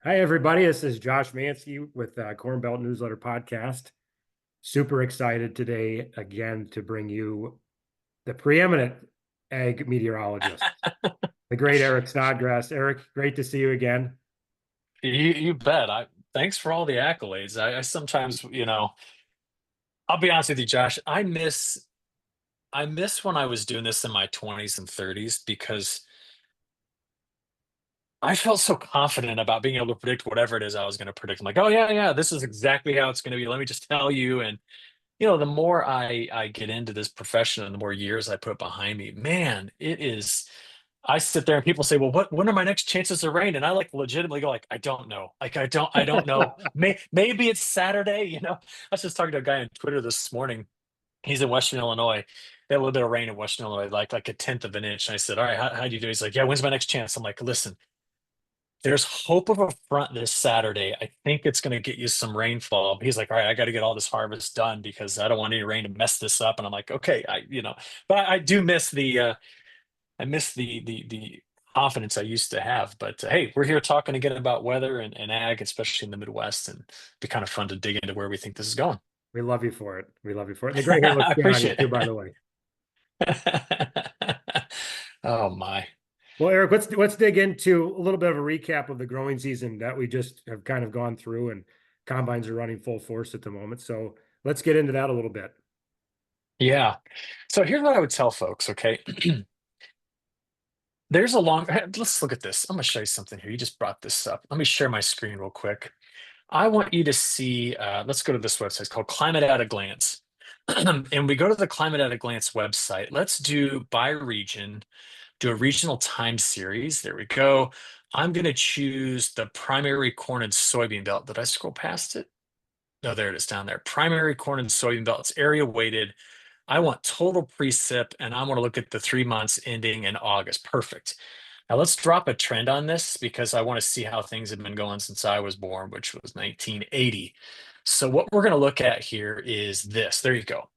Hi, everybody. This is Josh Mansky with Corn Belt Newsletter Podcast. Super excited today again to bring you the preeminent ag meteorologist, the great Eric Snodgrass. Eric, great to see you again. You bet. Thanks for all the accolades. I sometimes, I'll be honest with you, Josh. I miss when I was doing this in my 20s and 30s because I felt so confident about being able to predict whatever it is I was going to predict. I'm like, oh yeah, yeah, this is exactly how it's going to be. Let me just tell you. And the more I get into this profession and the more years I put behind me, man, it is. I sit there and people say, "Well, when are my next chances of rain?" And I like legitimately go like, "I don't know. Like I don't know. Maybe it's Saturday." I was just talking to a guy on Twitter this morning. He's in Western Illinois. They had a little bit of rain in Western Illinois, like a tenth of an inch. And I said, "All right, how do you do?" He's like, "Yeah, when's my next chance?" I'm like, "Listen, there's hope of a front this Saturday. I think it's going to get you some rainfall." He's like, "All right, I got to get all this harvest done because I don't want any rain to mess this up." And I'm like, "Okay, but I do miss the confidence I used to have. But hey, we're here talking again about weather and ag, especially in the Midwest, and it'd be kind of fun to dig into where we think this is going. We love you for it. We love you for it. And the gray hair looks I good on you appreciate too, by the way. it. Oh my. Well, Eric, let's dig into a little bit of a recap of the growing season that we just have kind of gone through, and combines are running full force at the moment. So let's get into that a little bit. Yeah. So here's what I would tell folks, okay? Let's look at this. I'm going to show you something here. You just brought this up. Let me share my screen real quick. I want you to see, let's go to this website. It's called Climate at a Glance. And we go to the Climate at a Glance website. Let's do by region, do a regional time series. There we go. I'm going to choose the primary corn and soybean belt. Did I scroll past it? No, there it is down there. Primary corn and soybean belt. It's area weighted. I want total precip, and I want to look at the 3 months ending in August. Perfect. Now let's drop a trend on this because I want to see how things have been going since I was born, which was 1980. So what we're going to look at here is this. There you go.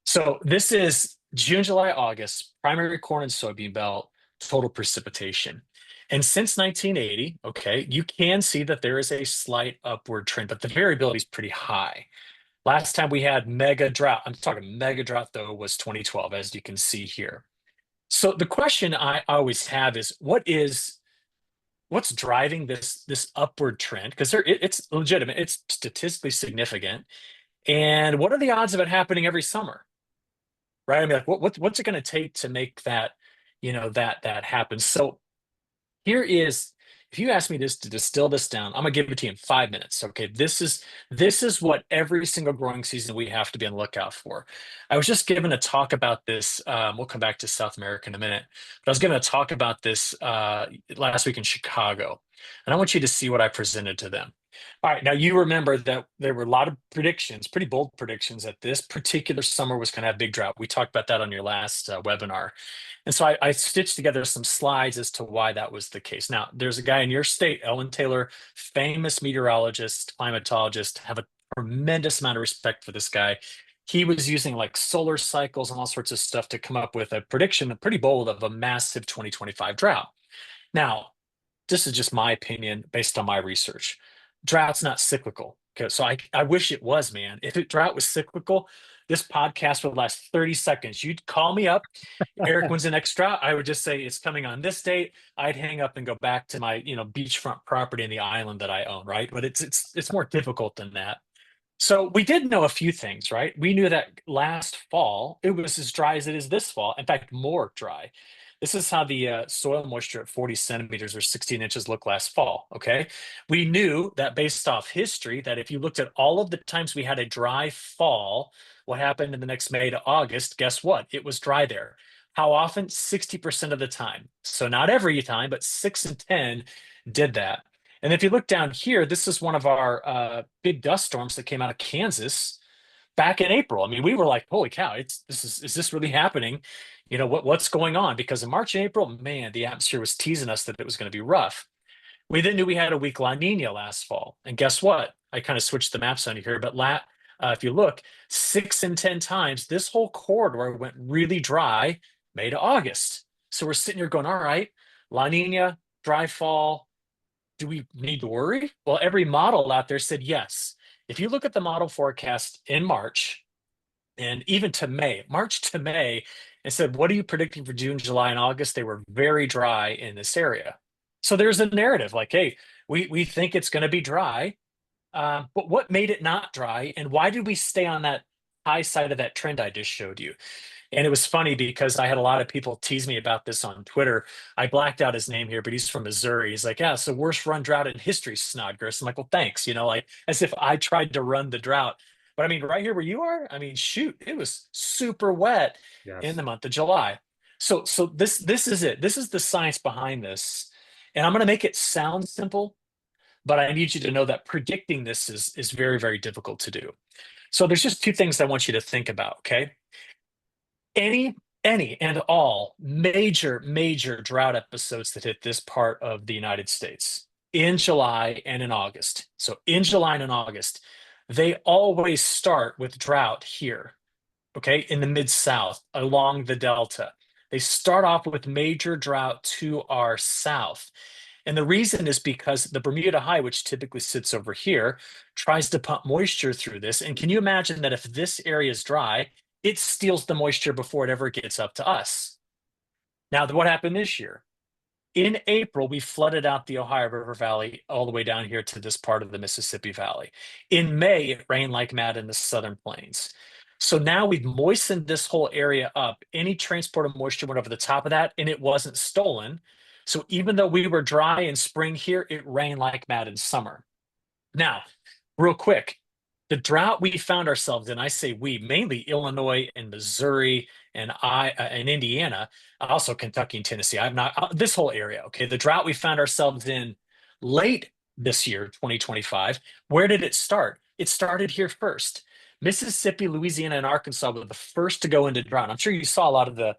So this is June, July, August, primary corn and soybean belt, total precipitation. And since 1980, okay, you can see that there is a slight upward trend, but the variability is pretty high. Last time we had mega drought, I'm talking mega drought though, was 2012, as you can see here. So the question I always have is what's driving this upward trend? Because it's legitimate, it's statistically significant. And what are the odds of it happening every summer? Right? I mean, like what's it going to take to make that, that happen? So here is, if you ask me this to distill this down, I'm gonna give it to you in 5 minutes. Okay, this is what every single growing season we have to be on the lookout for. I was just given a talk about this. We'll come back to South America in a minute, but I was given a talk about this last week in Chicago, and I want you to see what I presented to them. All right, now you remember that there were a lot of predictions, pretty bold predictions, that this particular summer was going to have big drought. We talked about that on your last webinar. And so I stitched together some slides as to why that was the case. Now, there's a guy in your state, Ellen Taylor, famous meteorologist, climatologist, have a tremendous amount of respect for this guy. He was using like solar cycles and all sorts of stuff to come up with a prediction, pretty bold, of a massive 2025 drought. Now, this is just my opinion based on my research. Drought's not cyclical. Okay, so I wish it was, man. If drought was cyclical, this podcast would last 30 seconds. You'd call me up, Eric, when's the next drought? I would just say it's coming on this date. I'd hang up and go back to my, beachfront property in the island that I own, right? But it's more difficult than that. So we did know a few things, right? We knew that last fall it was as dry as it is this fall. In fact, more dry. This is how the soil moisture at 40 centimeters or 16 inches looked last fall. Okay. We knew that based off history, that if you looked at all of the times we had a dry fall, what happened in the next May to August? Guess what? It was dry there. How often? 60% of the time. So not every time, but 6 and 10 did that. And if you look down here, this is one of our big dust storms that came out of Kansas back in April. I mean, we were like, "Holy cow! Is this really happening? What's going on?" Because in March and April, man, the atmosphere was teasing us that it was going to be rough. We then knew we had a weak La Nina last fall, and guess what? I kind of switched the maps on you here, but if you look, 6 and 10 times, this whole corridor went really dry May to August. So we're sitting here going, "All right, La Nina, dry fall." do we need to worry? Well, every model out there said yes. If you look at the model forecast in March and even to May, March to May, and said, what are you predicting for June, July, and August? They were very dry in this area. So there's a narrative like, hey, we think it's going to be dry. But what made it not dry? And why did we stay on that high side of that trend I just showed you? And it was funny because I had a lot of people tease me about this on Twitter. I blacked out his name here, but he's from Missouri. He's like, yeah, it's the worst run drought in history, Snodgrass. I'm like, well, thanks. Like as if I tried to run the drought. But I mean, right here where you are, I mean, shoot, it was super wet in Yes. the month of July. So this is it. This is the science behind this. And I'm going to make it sound simple, but I need you to know that predicting this is very, very difficult to do. So there's just two things I want you to think about, okay? Any and all major drought episodes that hit this part of the United States in July and in August. So in July and in August, they always start with drought here, okay, in the mid-south along the delta. They start off with major drought to our south. And the reason is because the Bermuda High, which typically sits over here, tries to pump moisture through this. And can you imagine that if this area is dry, it steals the moisture before it ever gets up to us? Now, what happened this year? In April, we flooded out the Ohio River Valley all the way down here to this part of the Mississippi Valley. In May, it rained like mad in the Southern Plains. So now we've moistened this whole area up. Any transport of moisture went over the top of that, and it wasn't stolen. So even though we were dry in spring here, it rained like mad in summer. Now, real quick, the drought we found ourselves in, I say we, mainly Illinois and Missouri and Indiana, also Kentucky and Tennessee. I'm not this whole area. Okay, the drought we found ourselves in late this year, 2025. Where did it start? It started here first. Mississippi, Louisiana, and Arkansas were the first to go into drought. I'm sure you saw a lot of the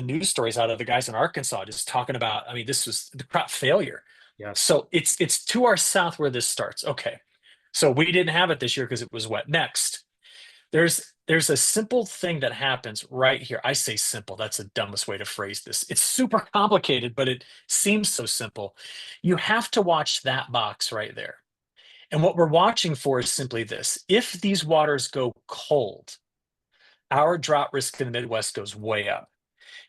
news stories out of the guys in Arkansas just talking about. I mean, this was the crop failure. Yes. So it's to our south where this starts. Okay. So we didn't have it this year because it was wet. Next, there's a simple thing that happens right here. I say simple, that's the dumbest way to phrase this. It's super complicated, but it seems so simple. You have to watch that box right there. And what we're watching for is simply this. If these waters go cold, our drought risk in the Midwest goes way up.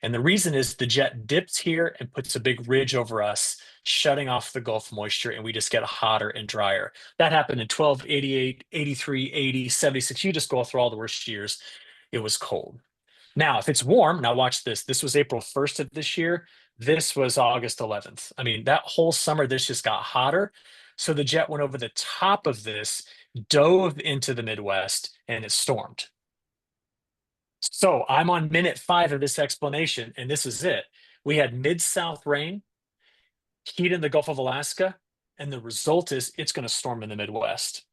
And the reason is the jet dips here and puts a big ridge over us, shutting off the Gulf moisture, and we just get hotter and drier. That happened in 12, 88, 83, 80, 76. You just go through all the worst years. It was cold. Now, if it's warm, now watch this. This was April 1st of this year. This was August 11th. I mean, that whole summer, this just got hotter. So the jet went over the top of this, dove into the Midwest, and it stormed. So I'm on minute 5 of this explanation, and this is it. We had mid-south rain, heat in the Gulf of Alaska, and the result is it's going to storm in the Midwest.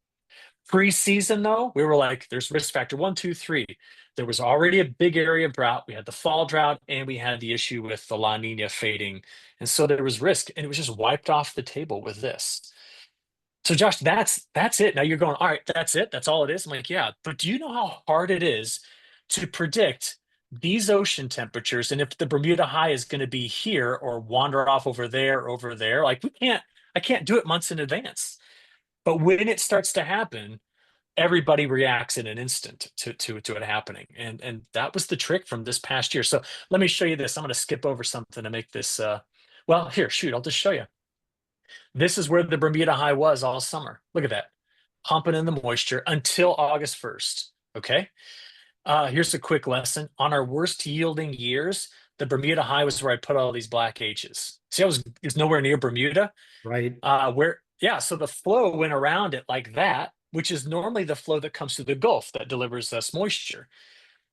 Pre-season, though, we were like, there's risk factor 1, 2, 3. There was already a big area of drought. We had the fall drought, and we had the issue with the La Nina fading. And so there was risk, and it was just wiped off the table with this. So Josh, that's it. Now you're going, all right, that's it. That's all it is. I'm like, yeah, but do you know how hard it is to predict these ocean temperatures and if the Bermuda High is going to be here or wander off over there? Like I can't do it months in advance. But when it starts to happen, everybody reacts in an instant to it happening. And that was the trick from this past year. So let me show you this. I'm going to skip over something to make this well, here, shoot, I'll just show you. This is where the Bermuda High was all summer. Look at that, pumping in the moisture until August 1st. Okay. Here's a quick lesson. On our worst yielding years, the Bermuda High was where I put all these black H's. See, I was nowhere near Bermuda. Right. Yeah, so the flow went around it like that, which is normally the flow that comes through the Gulf that delivers us moisture.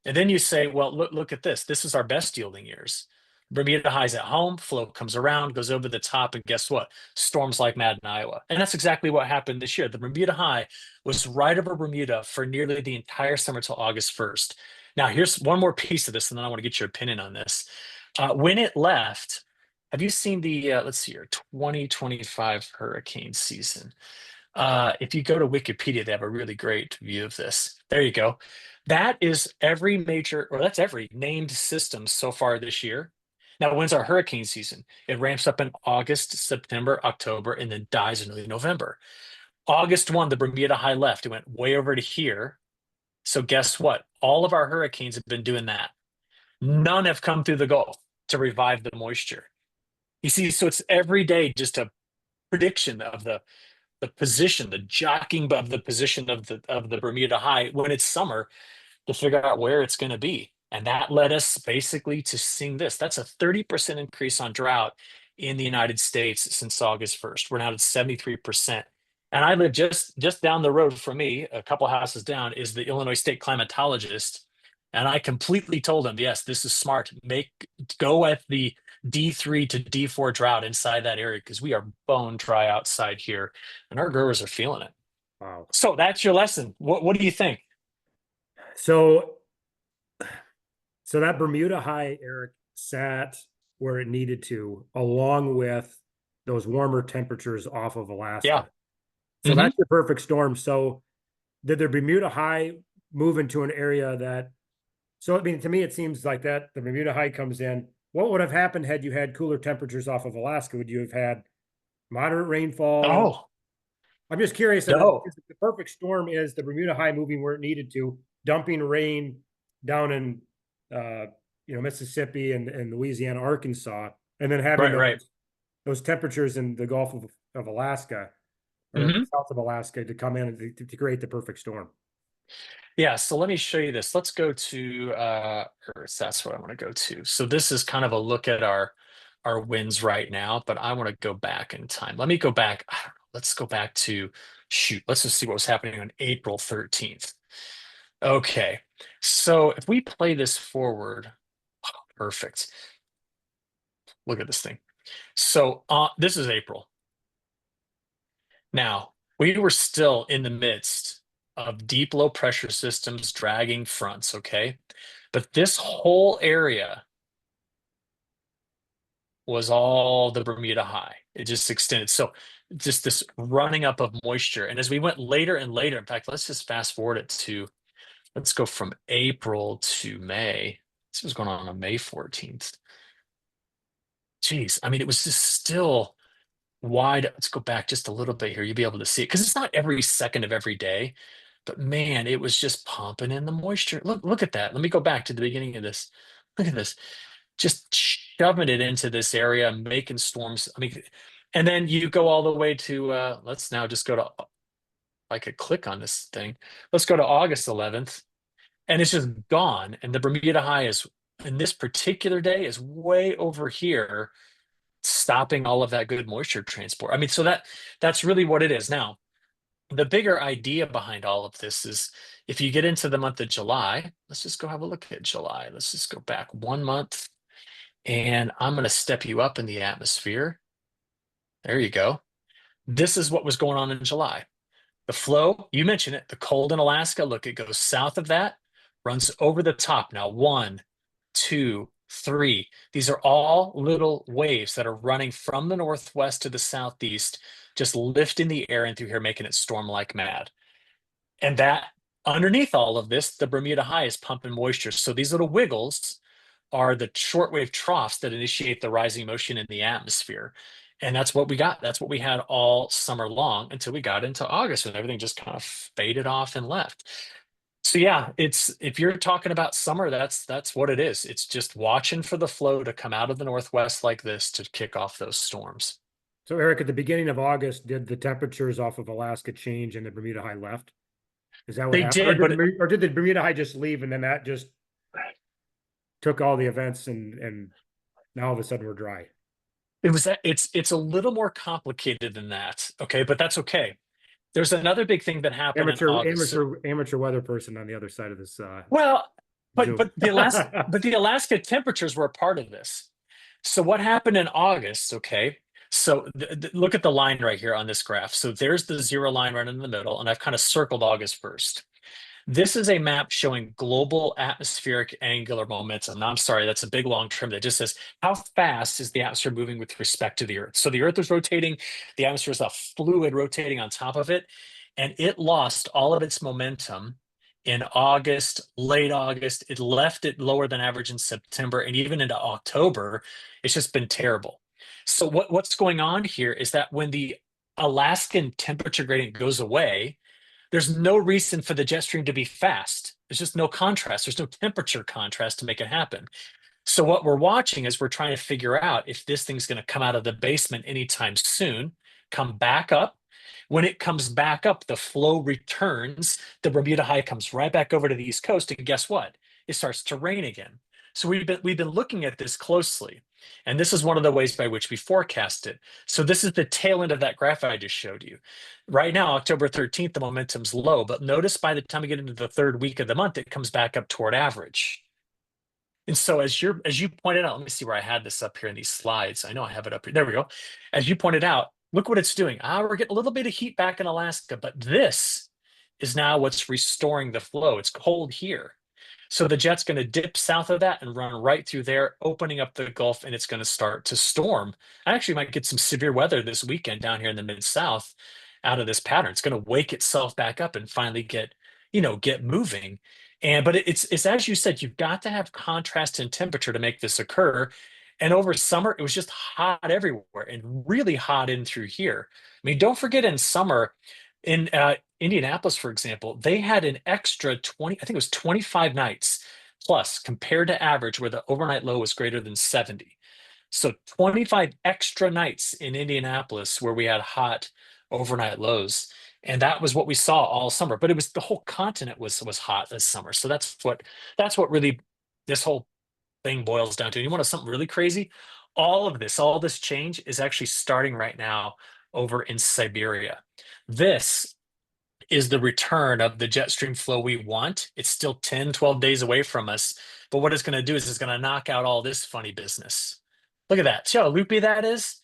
And then you say, well, look at this. This is our best yielding years. Bermuda High's at home, flow comes around, goes over the top, and guess what? Storms like mad in Iowa. And that's exactly what happened this year. The Bermuda High was right over Bermuda for nearly the entire summer till August 1st. Now, here's one more piece of this, and then I want to get your opinion on this. When it left, have you seen the, let's see here, 2025 hurricane season? If you go to Wikipedia, they have a really great view of this. There you go. That is every major, or that's every named system so far this year. Now, when's our hurricane season? It ramps up in August, September, October, and then dies in early November. August 1, the Bermuda High left. It went way over to here. So guess what? All of our hurricanes have been doing that. None have come through the Gulf to revive the moisture. You see, so it's every day just a prediction of the position, the jockeying of the position of the Bermuda High when it's summer to figure out where it's going to be. And that led us basically to seeing this. That's a 30% increase on drought in the United States since August 1st. We're now at 73%. And I live just down the road from me, a couple houses down, is the Illinois State climatologist. And I completely told him, yes, this is smart. Go at the D3 to D4 drought inside that area because we are bone dry outside here, and our growers are feeling it. Wow. So that's your lesson. What do you think? So that Bermuda High, Eric, sat where it needed to, along with those warmer temperatures off of Alaska. Yeah. So that's the perfect storm. So did the Bermuda High move into an area that, so I mean, to me, it seems like that the Bermuda High comes in. What would have happened had you had cooler temperatures off of Alaska? Would you have had moderate rainfall? Oh, I'm just curious. no. The perfect storm is the Bermuda High moving where it needed to, dumping rain down in Mississippi and Louisiana, Arkansas, and then having Right. those temperatures in the Gulf of Alaska or Hmm. south of Alaska to come in and to create the perfect storm. Yeah, so let me show you this. Let's go to Earth. That's what I want to go to. So this is kind of a look at our winds right now, but I want to go back in time. Let me go back. I don't know, let's go back to shoot. Let's just see what was happening on April 13th. Okay. So if we play this forward, oh, perfect. Look at this thing. So this is April. Now, we were still in the midst of deep low pressure systems dragging fronts, okay? But this whole area was all the Bermuda High. It just extended. So just this running up of moisture. And as we went later and later, in fact, let's just fast forward it to, let's go from April to May. This was going on May 14th. Geez, I mean, it was just still wide. Let's go back just a little bit here. You'll be able to see it because it's not every second of every day, but man, it was just pumping in the moisture. Look at that. Let me go back to the beginning of this. Look at this. Just shoving it into this area, making storms. I mean, and then you go all the way to let's now just go to, I could click on this thing. Let's go to August 11th, and it's just gone. And the Bermuda High is in this particular day is way over here, stopping all of that good moisture transport. I mean, so that's really what it is. Now, the bigger idea behind all of this is if you get into the month of July, let's just go have a look at July. Let's just go back 1 month, and I'm going to step you up in the atmosphere. There you go. This is what was going on in July. The flow, you mentioned it, the cold in Alaska. Look, it goes south of that, runs over the top. Now, 1, 2, 3. These are all little waves that are running from the northwest to the southeast, just lifting the air in through here, making it storm like mad. And that underneath all of this, the Bermuda High is pumping moisture. So these little wiggles are the shortwave troughs that initiate the rising motion in the atmosphere. And that's what we got. That's what we had all summer long until we got into August and everything just kind of faded off and left. So yeah, it's if you're talking about summer, that's what it is. It's just watching for the flow to come out of the northwest like this to kick off those storms. So Eric, at the beginning of August, did the temperatures off of Alaska change and the Bermuda High left? Is that what They happened? did, but Or did the Bermuda High just leave and then that just took all the events and now all of a sudden we're dry? it's a little more complicated than that. Okay, but that's okay. There's another big thing that happened in August. Amateur weather person on the other side of this Well, but Zoom. the Alaska temperatures were a part of this. So what happened in August? Okay, so look at the line right here on this graph. So there's the zero line right in the middle, and I've kind of circled August 1st. This is a map showing global atmospheric angular momentum. Now, I'm sorry, that's a big long term that just says how fast is the atmosphere moving with respect to the Earth. So the Earth is rotating, the atmosphere is a fluid rotating on top of it, and it lost all of its momentum in August, late August. It left it lower than average in September, and even into October, it's just been terrible. So what's going on here is that when the Alaskan temperature gradient goes away, there's no reason for the jet stream to be fast. There's just no contrast. There's no temperature contrast to make it happen. So what we're watching is we're trying to figure out if this thing's going to come out of the basement anytime soon, come back up. When it comes back up, the flow returns. The Bermuda high comes right back over to the East Coast, and guess what? It starts to rain again. So we've been looking at this closely, and this is one of the ways by which we forecast it. So this is the tail end of that graph I just showed you. Right now, October 13th, the momentum's low, but notice by the time we get into the third week of the month, it comes back up toward average. And so as you pointed out, let me see where I had this up here in these slides. I know I have it up here. There we go. As you pointed out, look what it's doing. We're getting a little bit of heat back in Alaska, but this is now what's restoring the flow. It's cold here. So the jet's going to dip south of that and run right through there, opening up the Gulf, and it's going to start to storm. I actually might get some severe weather this weekend down here in the mid-south out of this pattern. It's going to wake itself back up and finally get moving. But it's as you said, you've got to have contrast in temperature to make this occur. And over summer, it was just hot everywhere and really hot in through here. I mean, don't forget in summer, in Indianapolis, for example, they had an extra 20, I think it was 25 nights plus compared to average where the overnight low was greater than 70. So 25 extra nights in Indianapolis where we had hot overnight lows. And that was what we saw all summer. But it was the whole continent was hot this summer. So that's what really this whole thing boils down to. And you want to know something really crazy? All this change is actually starting right now over in Siberia. This is the return of the jet stream flow we want. It's still 10, 12 days away from us. But what it's going to do is it's going to knock out all this funny business. Look at that. See how loopy that is?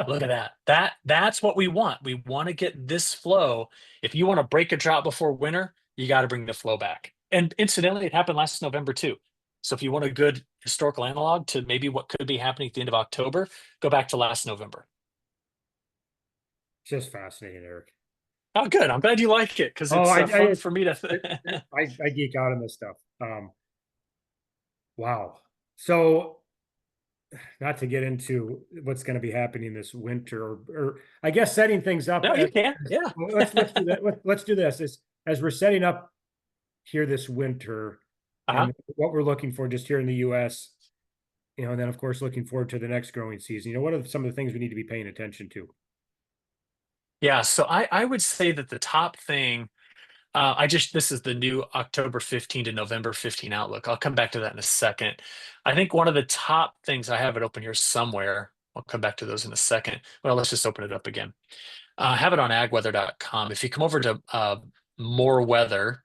Look at that. That's what we want. We want to get this flow. If you want to break a drought before winter, you got to bring the flow back. And incidentally, it happened last November too. So if you want a good historical analog to maybe what could be happening at the end of October, go back to last November. Just fascinating, Eric. Oh, good. I'm glad you like it because Oh, it's I, fun I, for me to. I geek out on this stuff. Wow. So not to get into what's going to be happening this winter, or I guess setting things up. No, you can. Yeah. Let's do that. Let's do this as we're setting up here this winter, Uh-huh. and what we're looking for just here in the U.S. And then of course looking forward to the next growing season. What are some of the things we need to be paying attention to? Yeah. So I would say that the top thing. This is the new October 15 to November 15 outlook. I'll come back to that in a second. I think one of the top things, I have it open here somewhere. I'll come back to those in a second. Well, let's just open it up again. I have it on agweather.com. If you come over to more weather,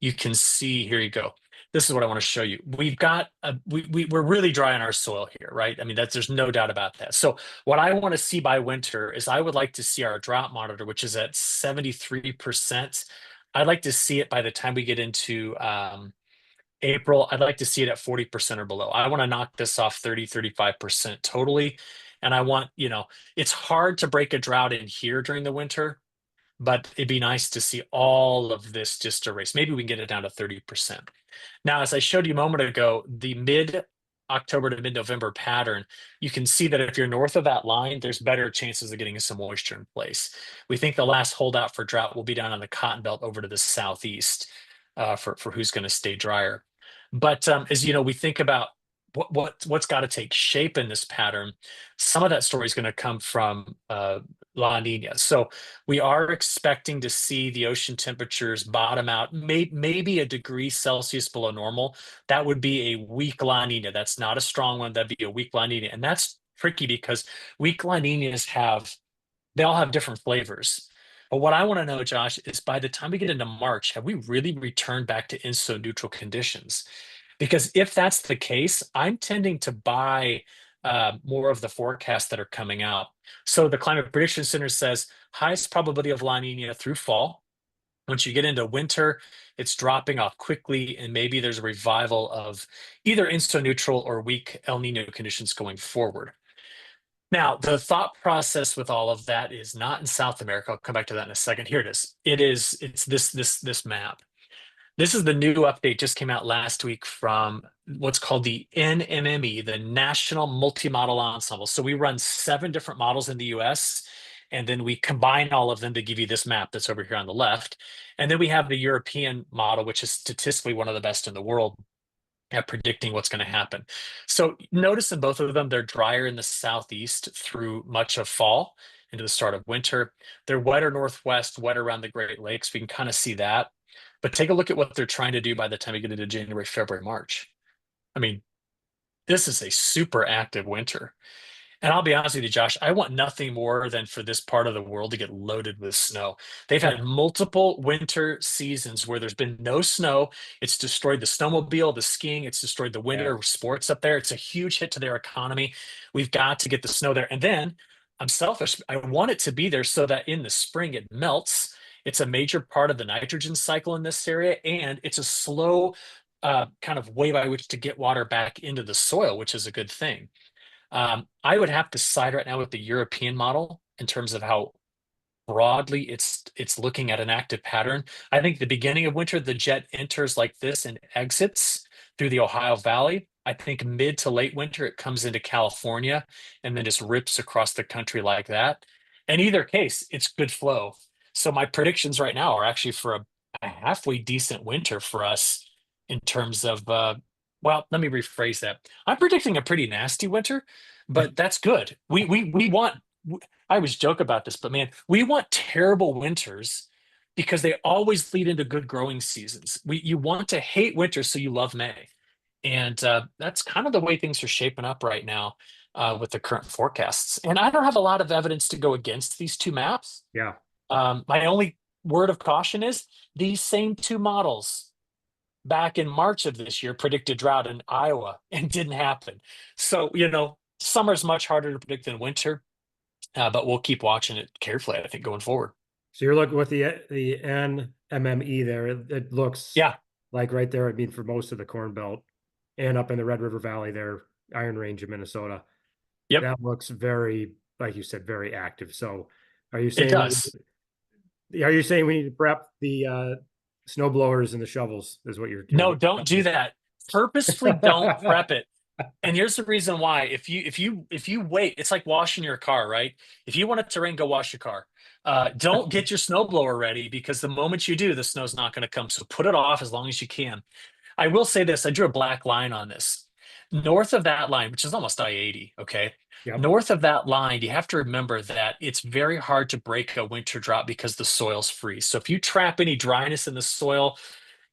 you can see, here you go. This is what I want to show you. We've got, we're really dry on our soil here, right? I mean, there's no doubt about that. So what I want to see by winter is I would like to see our drought monitor, which is at 73%. I'd like to see it by the time we get into April. I'd like to see it at 40% or below. I want to knock this off 35% totally. And I want, it's hard to break a drought in here during the winter, but it'd be nice to see all of this just erase. Maybe we can get it down to 30%. Now, as I showed you a moment ago, the mid-October to mid-November pattern, you can see that if you're north of that line, there's better chances of getting some moisture in place. We think the last holdout for drought will be down on the cotton belt over to the southeast for who's going to stay drier. But as we think about what's got to take shape in this pattern, some of that story is going to come from La Nina. So we are expecting to see the ocean temperatures bottom out, maybe a degree Celsius below normal. That would be a weak La Nina. That's not a strong one. That'd be a weak La Nina. And that's tricky because weak La Ninas they all have different flavors. But what I want to know, Josh, is by the time we get into March, have we really returned back to INSO neutral conditions? Because if that's the case, I'm tending to buy more of the forecasts that are coming out. So the Climate Prediction Center says highest probability of La Nina through fall. Once you get into winter, it's dropping off quickly, and maybe there's a revival of either INSO neutral or weak El Nino conditions going forward. Now, the thought process with all of that is not in South America. I'll come back to that in a second. Here it is. It's this map. This is the new update, just came out last week from what's called the NMME, the National Multi-Model Ensemble. So we run 7 different models in the US, and then we combine all of them to give you this map that's over here on the left. And then we have the European model, which is statistically one of the best in the world at predicting what's going to happen. So notice in both of them, they're drier in the southeast through much of fall into the start of winter. They're wetter northwest, wetter around the Great Lakes. We can kind of see that. But take a look at what they're trying to do by the time we get into January, February, March. I mean, this is a super active winter. And I'll be honest with you, Josh, I want nothing more than for this part of the world to get loaded with snow. They've Yeah, had multiple winter seasons where there's been no snow. It's destroyed the snowmobile, the skiing, it's destroyed the yeah. winter sports up there. It's a huge hit to their economy. We've got to get the snow there. And then I'm selfish. I want it to be there so that in the spring it melts. It's a major part of the nitrogen cycle in this area, and it's a slow kind of way by which to get water back into the soil, which is a good thing. I would have to side right now with the European model in terms of how broadly it's looking at an active pattern. I think the beginning of winter, the jet enters like this and exits through the Ohio Valley. I think mid to late winter, it comes into California and then just rips across the country like that. In either case, it's good flow. So my predictions right now are actually for a halfway decent winter for us in terms of well, let me rephrase that. I'm predicting a pretty nasty winter, but that's good. We want I always joke about this, but man, we want terrible winters because they always lead into good growing seasons. You want to hate winter so you love May, and that's kind of the way things are shaping up right now with the current forecasts. And I don't have a lot of evidence to go against these two maps. Yeah. My only word of caution is these same two models back in March of this year predicted drought in Iowa and didn't happen. So, summer's much harder to predict than winter. But we'll keep watching it carefully, I think, going forward. So you're looking with the NMME there. It looks Yeah. like right there. I mean, for most of the Corn Belt and up in the Red River Valley there, Iron Range of Minnesota, Yep. that looks very, like you said, very active. So are you It saying does. are you saying we need to prep the snow blowers and the shovels is what No, don't do that. Purposefully don't prep it. And here's the reason why. If you wait, it's like washing your car, right? If you want it to rain, go wash your car. Don't get your snowblower ready because the moment you do, the snow's not going to come. So put it off as long as you can. I will say this, I drew a black line on this. North of that line, which is almost I-80, okay? Yep. North of that line, you have to remember that it's very hard to break a winter drought because the soil's freeze. So if you trap any dryness in the soil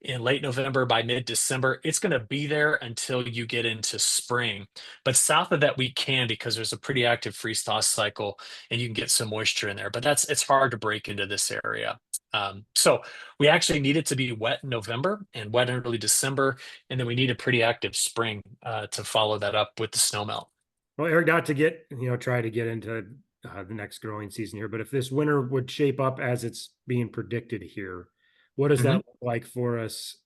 in late November by mid-December, it's going to be there until you get into spring. But south of that, we can because there's a pretty active freeze-thaw cycle and you can get some moisture in there. But it's hard to break into this area. So we actually need it to be wet in November and wet in early December, and then we need a pretty active spring to follow that up with the snowmelt. Well, Eric, not to get, try to get into the next growing season here, but if this winter would shape up as it's being predicted here, what does that Mhm. look like for us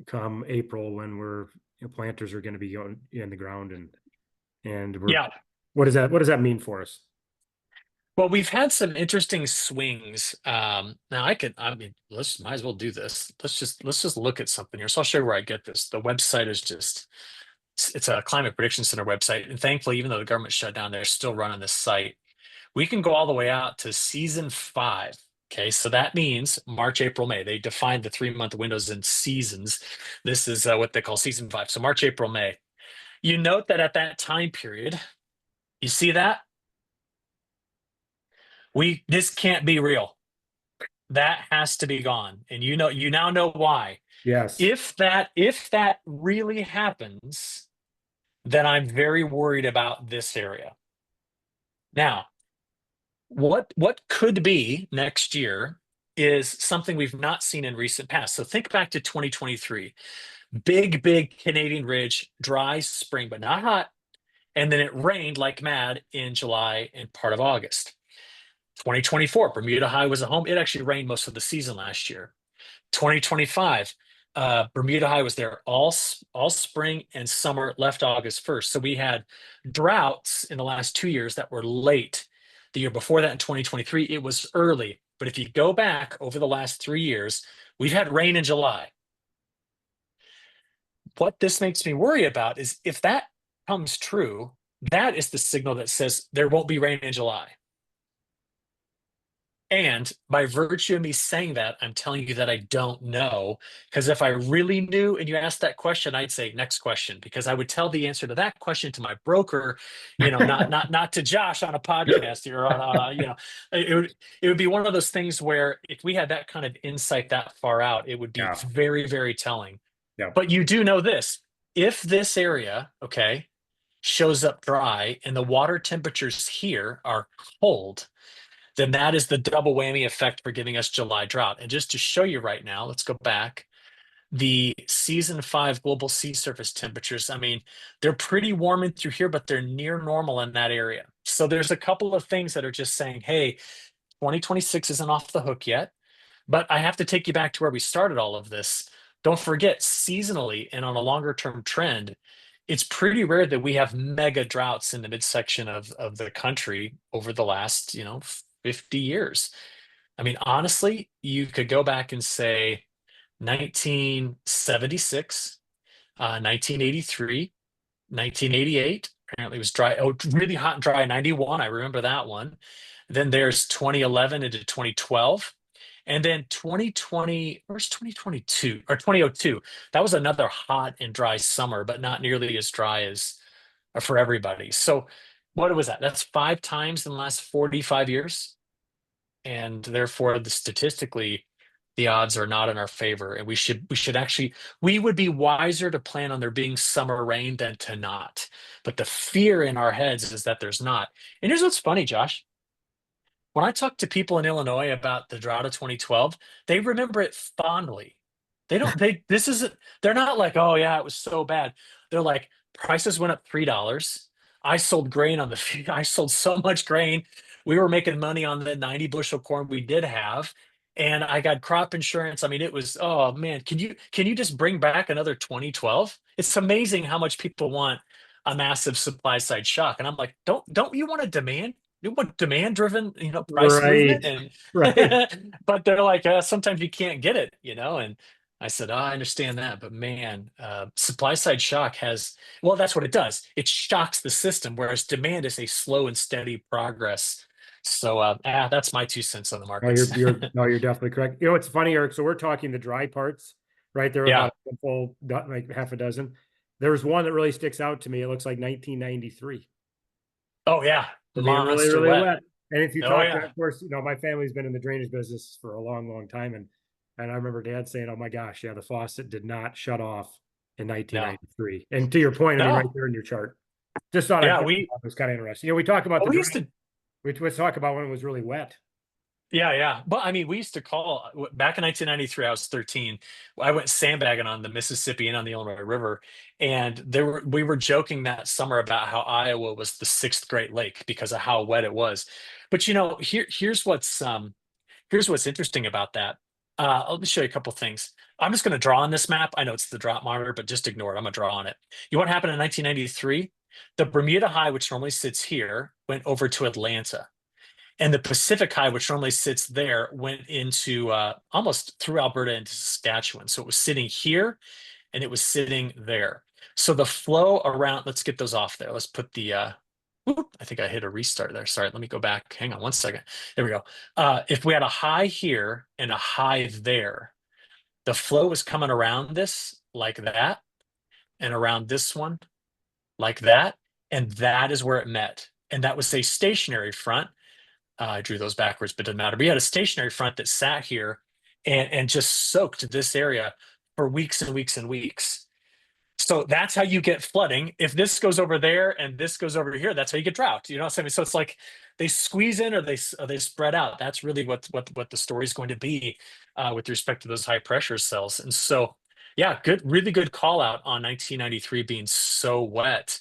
come April when planters are going to be going in the ground and Yeah. what does that mean for us? Well, we've had some interesting swings. Now I mean, might as well do this. Let's just look at something here. So I'll show you where I get this. The website is it's a climate prediction center website. And thankfully, even though the government shut down, they're still running this site. We can go all the way out to season 5. Okay, so that means March, April, May. They defined the 3-month windows in seasons. This is what they call season 5. So March, April, May. You note that at that time period, you see that? This can't be real. That has to be gone. And you now know why. Yes. If that really happens, then I'm very worried about this area. Now, what could be next year is something we've not seen in recent past. So think back to 2023. Big Canadian ridge, dry spring, but not hot. And then it rained like mad in July and part of August. 2024, Bermuda High was a home. It actually rained most of the season last year. 2025, Bermuda High was there all spring and summer, left August 1st. So we had droughts in the last 2 years that were late. The year before that in 2023, it was early. But if you go back over the last 3 years, we've had rain in July. what this makes me worry about is if that comes true, that is the signal that says there won't be rain in July. And by virtue of me saying that, I'm telling you that I don't know. Because if I really knew and you asked that question, I'd say next question, because I would tell the answer to that question to my broker, not to Josh on a podcast or it would be one of those things where if we had that kind of insight that far out, it would be Yeah. very, very telling. Yeah. But you do know this, if this area, okay, shows up dry and the water temperatures here are cold, then that is the double whammy effect for giving us July drought. And just to show you right now, let's go back. The season 5 global sea surface temperatures, I mean, they're pretty warm in through here, but they're near normal in that area. So there's a couple of things that are just saying, hey, 2026 isn't off the hook yet. But I have to take you back to where we started all of this. Don't forget, seasonally and on a longer term trend, it's pretty rare that we have mega droughts in the midsection of the country over the last, 50 years. I mean, honestly, you could go back and say 1976, 1983, 1988. Apparently it was dry. Oh, really hot and dry. 91. I remember that one. Then there's 2011 into 2012. And then 2020, where's 2022 or 2002? That was another hot and dry summer, but not nearly as dry as for everybody. So what was that? That's 5 times in the last 45 years. And therefore, statistically, the odds are not in our favor. And we would be wiser to plan on there being summer rain than to not. But the fear in our heads is that there's not. And here's what's funny, Josh. When I talk to people in Illinois about the drought of 2012, they remember it fondly. They don't, they, this isn't, they're not like, oh yeah, it was so bad. They're like, prices went up $3. I sold grain on the, I sold so much grain. We were making money on the 90 bushel corn we did have. And I got crop insurance. I mean, it was, oh man, can you just bring back another 2012? It's amazing how much people want a massive supply side shock. And I'm like, don't you want a demand? You want demand driven, price Right. movement? And Right. but they're like, sometimes you can't get it. And I said, oh, I understand that, but man, supply side shock well, that's what it does. It shocks the system, whereas demand is a slow and steady progress. So that's my 2 cents on the No, markets. no, you're definitely correct. You know, it's funny, Eric. So we're talking the dry parts, right? There are Yeah. about a full, like half a dozen. There's one that really sticks out to me. It looks like 1993 Oh yeah, for being really, monster really wet. wet. And if you Oh talk to, yeah. of course, my family's been in the drainage business for a long, long time. And I remember Dad saying, oh my gosh, yeah, the faucet did not shut off in No, 1993. And to your point, I mean, right no. there in your chart. Just thought I'd Yeah, point it out. It was kind of interesting. We talk about well, the we dry, used to. let's talk about when it was really wet. Yeah, yeah. But I mean, we used to call back in 1993, I was 13. I went sandbagging on the Mississippi and on the Illinois River. And we were joking that summer about how Iowa was the sixth Great Lake because of how wet it was. But here's what's interesting about that. Let me show you a couple things. I'm just going to draw on this map. I know it's the drought monitor, but just ignore it. I'm going to draw on it. You know what happened in 1993? The Bermuda High, which normally sits here, went over to Atlanta. And the Pacific High, which normally sits there, went into almost through Alberta into Saskatchewan. So it was sitting here and it was sitting there. So the flow around, let's get those off there. Let's put I think I hit a restart there. Sorry, let me go back. Hang on 1 second. There we go. If we had a high here and a high there, the flow was coming around this like that and around this one like that. And that is where it met. And that was a stationary front. I drew those backwards, but it doesn't matter. We had a stationary front that sat here and just soaked this area for weeks and weeks and weeks. So that's how you get flooding. If this goes over there and this goes over here, that's how you get drought. You know what I'm saying? So it's like they squeeze in or they spread out. That's really what the story is going to be with respect to those high pressure cells. And so, yeah, really good call out on 1993 being so wet.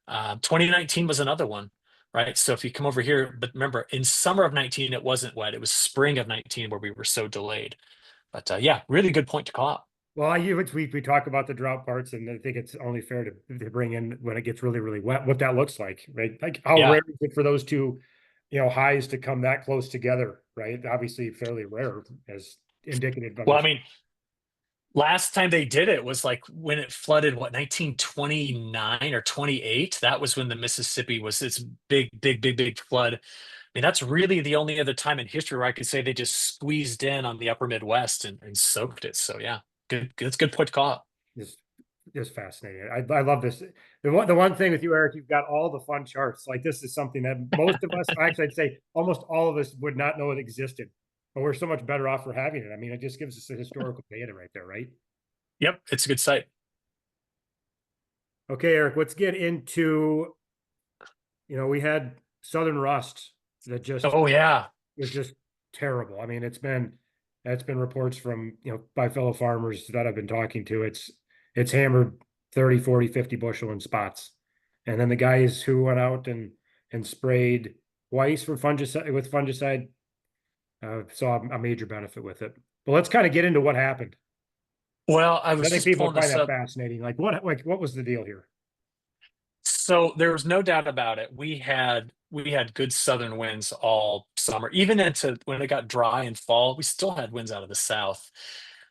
2019 was another one, right? So if you come over here, but remember, in summer of 19, it wasn't wet. It was spring of 19 where we were so delayed. But yeah, really good point to call out. Well, we talk about the drought parts, and I think it's only fair to bring in when it gets really, really wet, what that looks like, right? Like how Yeah. rare is it for those two, highs to come that close together, right? Obviously fairly rare as indicative of Well, I this. mean, Last time they did it was like when it flooded, what, 1929 or 28? That was when the Mississippi was its big flood. I mean, that's really the only other time in history where I could say they just squeezed in on the upper Midwest and soaked it. So yeah, good. It's a good point to call. Just just fascinating. I love this. The one thing with you, Eric, you've got all the fun charts. Like this is something that most of us, actually, I'd say almost all of us would not know it existed, but we're so much better off for having it. I mean, it just gives us the historical data right there, right? Yep, it's a good site. Okay, Eric, let's get into, we had Southern rust that just Oh yeah. was just terrible. I mean, that's been reports from, by fellow farmers that I've been talking to. It's hammered 30, 40, 50 bushel in spots. And then the guys who went out and sprayed twice for fungicide saw a major benefit with it. But let's kind of get into what happened. Well, I I was think just people pulling find this that up. fascinating. What was the deal here? So there was no doubt about it. We had good southern winds all summer, even into when it got dry in fall. We still had winds out of the south.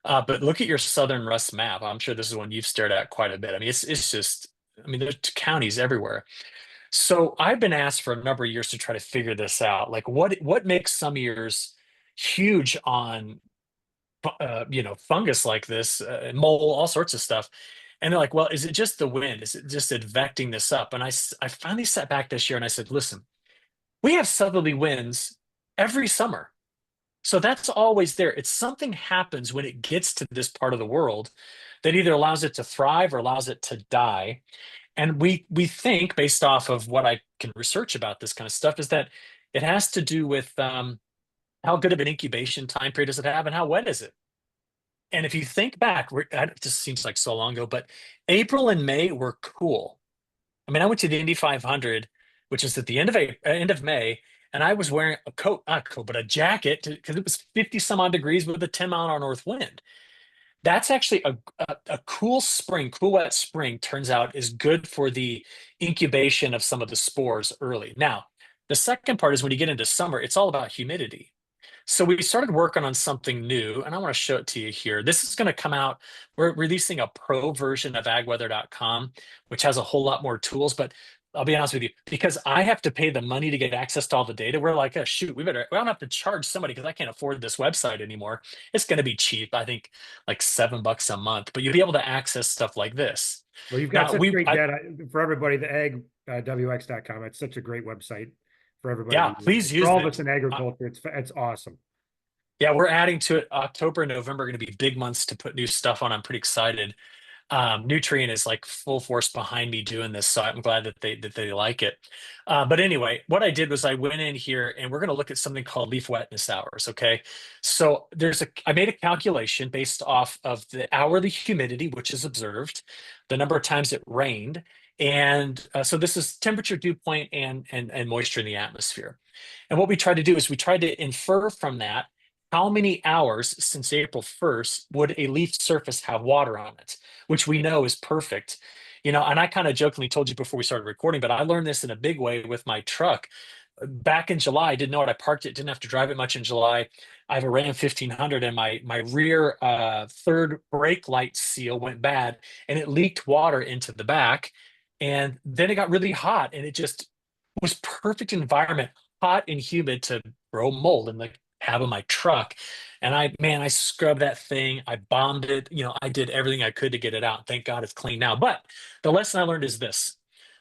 But look at your southern rust map. I'm sure this is one you've stared at quite a bit. I mean, it's just, I mean, there's counties everywhere. So I've been asked for a number of years to try to figure this out. Like, what makes some years huge on fungus like this, mold, all sorts of stuff. And they're like, well, is it just the wind? Is it just advecting this up? And I finally sat back this year and I said, listen, we have southerly winds every summer. So that's always there. It's something happens when it gets to this part of the world that either allows it to thrive or allows it to die. And we think, based off of what I can research about this kind of stuff, is that it has to do with how good of an incubation time period does it have and how wet is it? And if you think back, it just seems like so long ago, but April and May were cool. I mean, I went to the Indy 500, which is at the end of May, and I was wearing a coat, not a coat, but a jacket because it was 50 some odd degrees with a 10-mile-an-hour north wind. That's actually a cool spring, cool wet spring, turns out is good for the incubation of some of the spores early. Now, the second part is when you get into summer, it's all about humidity. So we started working on something new, and I want to show it to you here. This is going to come out. We're releasing a pro version of agweather.com, which has a whole lot more tools. But I'll be honest with you, because I have to pay the money to get access to all the data, we're like, oh, shoot, we don't have to charge somebody because I can't afford this website anymore. It's going to be cheap. I think like $7 a month, but you'll be able to access stuff like this. Well, you've got Now, such great data for everybody. The agwx.com. It's such a great website for everybody yeah, to use. please For use all of us it. in agriculture, it's awesome. Yeah, we're adding to it. October and November are going to be big months to put new stuff on. I'm pretty excited. Nutrient is like full force behind me doing this, so I'm glad that they like it. But anyway, what I did was I went in here and we're going to look at something called leaf wetness hours. Okay, so I made a calculation based off of the hourly humidity, which is observed, the number of times it rained, and so this is temperature, dew point, and moisture in the atmosphere. And what we tried to do is we tried to infer from that how many hours since April 1st would a leaf surface have water on it, which we know is perfect. And I kind of jokingly told you before we started recording, but I learned this in a big way with my truck. Back in July, I didn't know it. I parked it, didn't have to drive it much in July. I have a Ram 1500 and my rear third brake light seal went bad and it leaked water into the back. And then it got really hot and it just was perfect environment, hot and humid to grow mold in the cab of my truck. And I scrubbed that thing. I bombed it. I did everything I could to get it out. Thank God it's clean now. But the lesson I learned is this: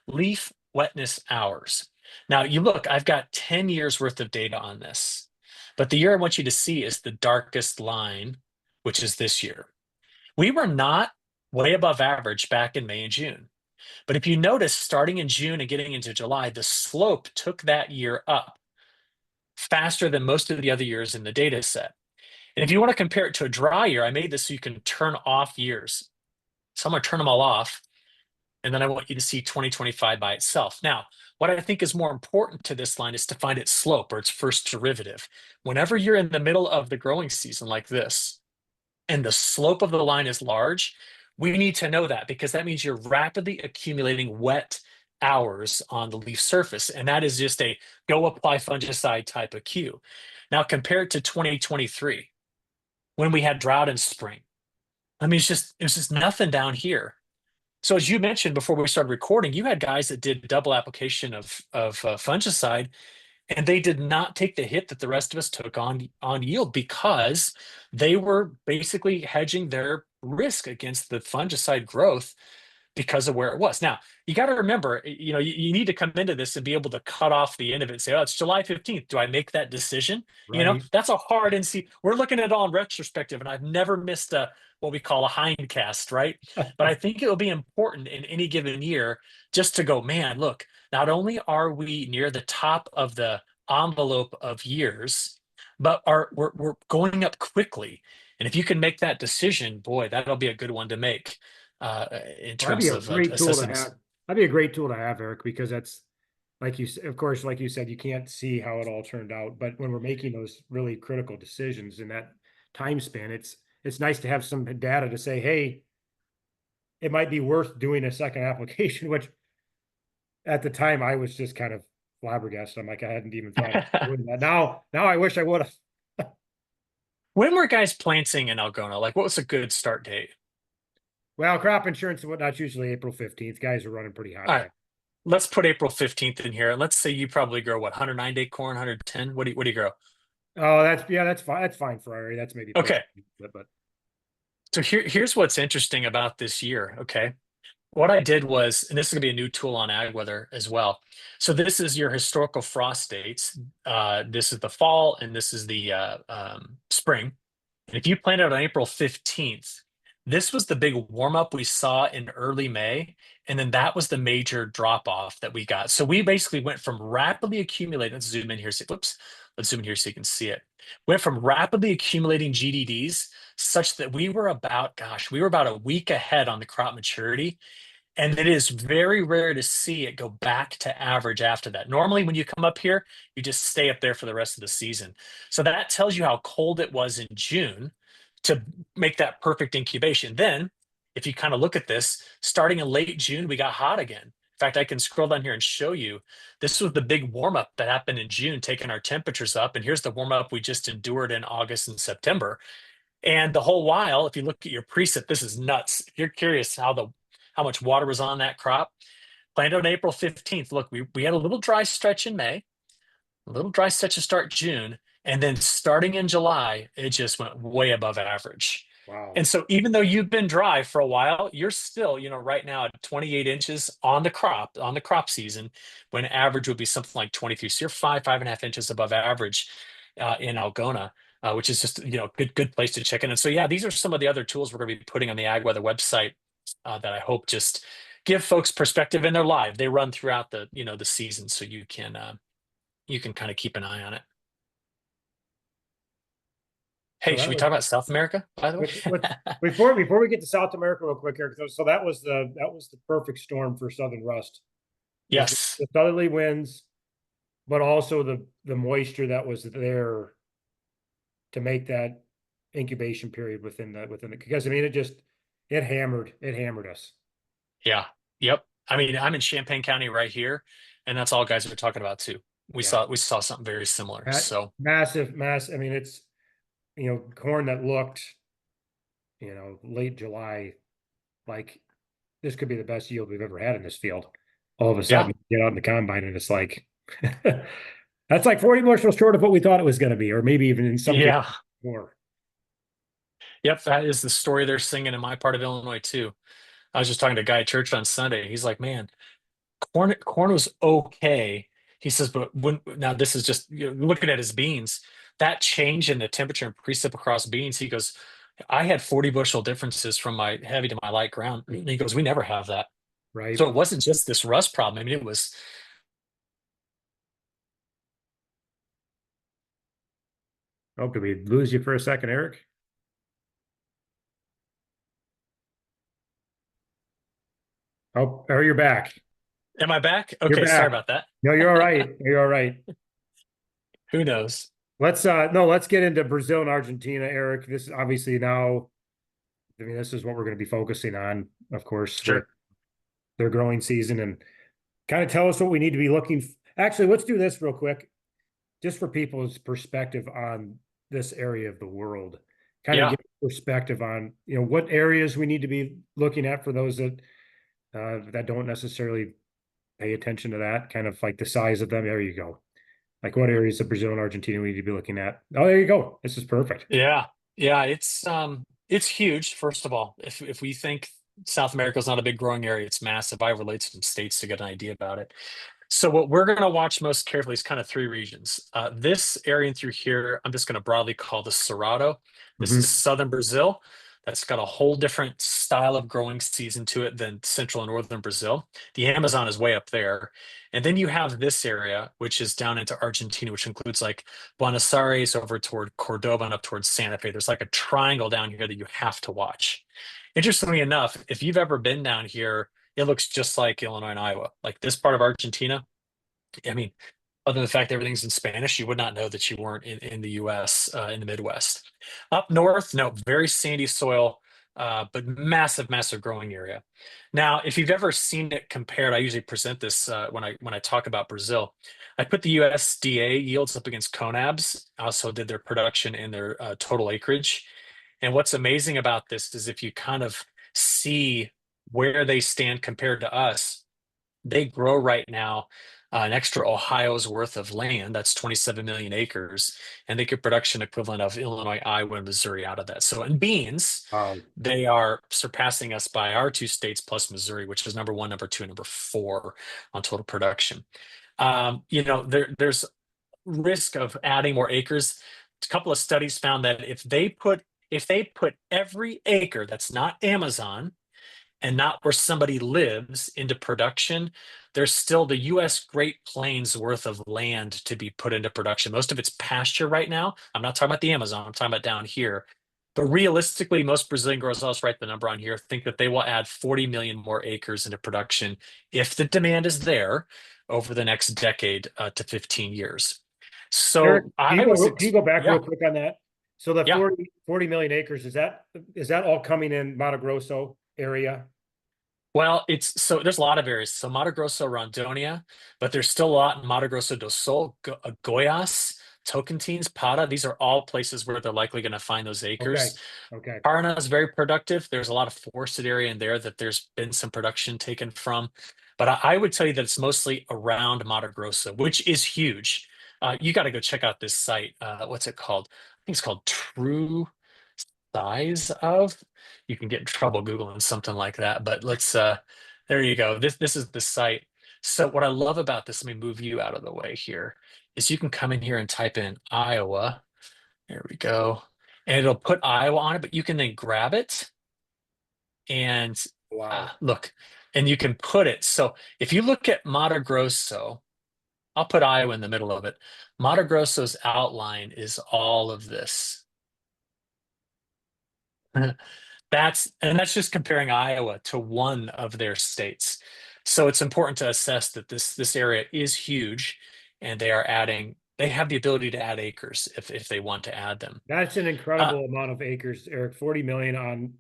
leaf wetness hours. Now, you look, I've got 10 years worth of data on this. But the year I want you to see is the darkest line, which is this year. We were not way above average back in May and June. But if you notice, starting in June and getting into July, the slope took that year up faster than most of the other years in the data set. And if you want to compare it to a dry year, I made this so you can turn off years. So I'm going to turn them all off. And then I want you to see 2025 by itself. Now, what I think is more important to this line is to find its slope or its first derivative. Whenever you're in the middle of the growing season like this, and the slope of the line is large, we need to know that because that means you're rapidly accumulating wet hours on the leaf surface. And that is just a go apply fungicide type of cue. Now, compared to 2023, when we had drought in spring, I mean, it's just nothing down here. So as you mentioned before we started recording, you had guys that did double application of fungicide, and they did not take the hit that the rest of us took on yield because they were basically hedging their risk against the fungicide growth because of where it was. Now, you got to remember, you need to come into this and be able to cut off the end of it and say, oh, it's July 15th. Do I make that decision? Right. That's a hard and see. We're looking at it all in retrospective, and I've never missed what we call a hindcast, right? But I think it will be important in any given year just to go, man, look, not only are we near the top of the envelope of years, but we're going up quickly. And if you can make that decision, boy, that'll be a good one to make in Well, that'd be terms a of great tool to assessing have. this. That'd be a great tool to have, Eric, because that's like of course, like you said, you can't see how it all turned out. But when we're making those really critical decisions in that time span, it's nice to have some data to say, hey, it might be worth doing a second application, which at the time I was just kind of flabbergasted. I'm like, I hadn't even thought of doing that. Now I wish I would have. When were guys planting in Algona? Like, what was a good start date? Well, crop insurance and whatnot's usually April 15th. Guys are running pretty hot All right, back. let's put April 15th in here. Let's say you probably grow what, 109-day corn, 110? What do you grow? Oh, that's fine. That's fine for our area. That's maybe pushing Okay. it, but So here's what's interesting about this year. Okay. What I did was, and this is going to be a new tool on ag weather as well. So this is your historical frost dates. This is the fall, and this is the spring. And if you planted on April 15th, this was the big warm up we saw in early May. And then that was the major drop off that we got. So we basically went from rapidly accumulating, let's zoom in here. Whoops, let's zoom in here so you can see it. Went from rapidly accumulating GDDs such that we were about, gosh, we were about a week ahead on the crop maturity. And it is very rare to see it go back to average after that. Normally, when you come up here, you just stay up there for the rest of the season. So that tells you how cold it was in June to make that perfect incubation. Then, if you kind of look at this, starting in late June, we got hot again. In fact, I can scroll down here and show you this was the big warm up that happened in June, taking our temperatures up. And here's the warm up we just endured in August and September. And the whole while, if you look at your preset, this is nuts. If you're curious how much water was on that crop, planted on April 15th. Look, we had a little dry stretch in May, a little dry stretch to start June, and then starting in July, it just went way above average. wow. And so even though you've been dry for a while, you're still, right now at 28 inches on the crop season, when average would be something like 23. So you're 5.5 inches above average in Algona, which is just, good place to check in. And so, yeah, these are some of the other tools we're going to be putting on the Ag Weather website that I hope just give folks perspective in their live. They run throughout the season. So you can kind of keep an eye on it. So Hey, should that we was talk about South America, by the with way? before we get to South America real quick, Eric. So that was the perfect storm for Southern rust. Was Yes. the southerly winds, but also the moisture that was there to make that incubation period within the because I mean it hammered us. Yeah. Yep. I mean, I'm in Champaign County right here, and that's all guys are talking about too. We Yeah. saw we saw something very similar. So Massive. I mean, it's corn that looked late July like this could be the best yield we've ever had in this field. All of a yeah. sudden, you get out in the combine and it's like that's like 40 bushels short of what we thought it was going to be, or maybe even in some cases Yeah. more. Yep. That is the story they're singing in my part of Illinois too. I was just talking to a guy at church on Sunday. He's like, man, corn was okay. He says, but when now this is just looking at his beans, that change in the temperature and precip across beans, he goes, I had 40 bushel differences from my heavy to my light ground. And he goes, we never have that. Right? So it wasn't just this rust problem. I mean, it was. Oh, did we lose you for a second, Eric? Oh, you're back. Am I back? You're Okay, sorry back. about that. No, you're all right. You're all right. Who knows? Let's get into Brazil and Argentina, Eric. This is obviously now, I mean, this is what we're going to be focusing on, of course, with Sure. their growing season and kind of tell us what we need to be looking. Actually, let's do this real quick, just for people's perspective on this area of the world. Kind of Yeah. give perspective on, what areas we need to be looking at for those that don't necessarily pay attention to that, kind of like the size of them. There you go. Like what areas of Brazil and Argentina we need to be looking at. Oh, there you go. This is perfect. Yeah, yeah, it's huge. First of all, if we think South America is not a big growing area, it's massive. I relate to some states to get an idea about it. So what we're going to watch most carefully is kind of three regions. This area through here, I'm just going to broadly call this Cerrado. This is Mhm. southern Brazil. That's got a whole different style of growing season to it than central and northern Brazil. The Amazon is way up there. And then you have this area, which is down into Argentina, which includes like Buenos Aires over toward Cordoba and up towards Santa Fe. There's like a triangle down here that you have to watch. Interestingly enough, if you've ever been down here, it looks just like Illinois and Iowa. Like this part of Argentina, I mean, other than the fact that everything's in Spanish, you would not know that you weren't in the US, in the Midwest. Up north, no, very sandy soil, but massive, massive growing area. Now, if you've ever seen it compared, I usually present this when I talk about Brazil. I put the USDA yields up against CONAB's. I also did their production and their total acreage. And what's amazing about this is if you kind of see where they stand compared to us, they grow right now an extra Ohio's worth of land. That's 27 million acres, and they get production equivalent of Illinois, Iowa, and Missouri out of that. So in beans, Wow. they are surpassing us by our two states plus Missouri, which is number one, number two, and number four on total production. There's risk of adding more acres. A couple of studies found that if they put every acre that's not Amazon and not where somebody lives into production, there's still the US Great Plains worth of land to be put into production. Most of it's pasture right now. I'm not talking about the Amazon, I'm talking about down here. But realistically, most Brazilian growers, I'll just write the number on here, think that they will add 40 million more acres into production if the demand is there over the next decade to 15 years. Eric, So can you I was, go, can you go back yeah, real quick on that? So the yeah. 40 million acres, is that all coming in Mato Grosso area? Well, there's a lot of areas. So Mato Grosso, Rondônia, but there's still a lot in Mato Grosso do Sul, Goiás, Tocantins, Para. These are all places where they're likely going to find those Okay. acres. Okay. Paraná is very productive. There's a lot of forested area in there that there's been some production taken from. But I would tell you that it's mostly around Mato Grosso, which is huge. You got to go check out this site. What's it called? I think it's called True Size of. You can get in trouble Googling something like that, but there you go. This is the site. So what I love about this, let me move you out of the way here, is you can come in here and type in Iowa. There we go. And it'll put Iowa on it, but you can then grab it and Wow. look, and you can put it. So if you look at Mato Grosso, I'll put Iowa in the middle of it. Mato Grosso's outline is all of this. That's just comparing Iowa to one of their states. So it's important to assess that this area is huge, and they have the ability to add acres if they want to add them. That's an Uh, incredible amount of acres, Eric. 40 million on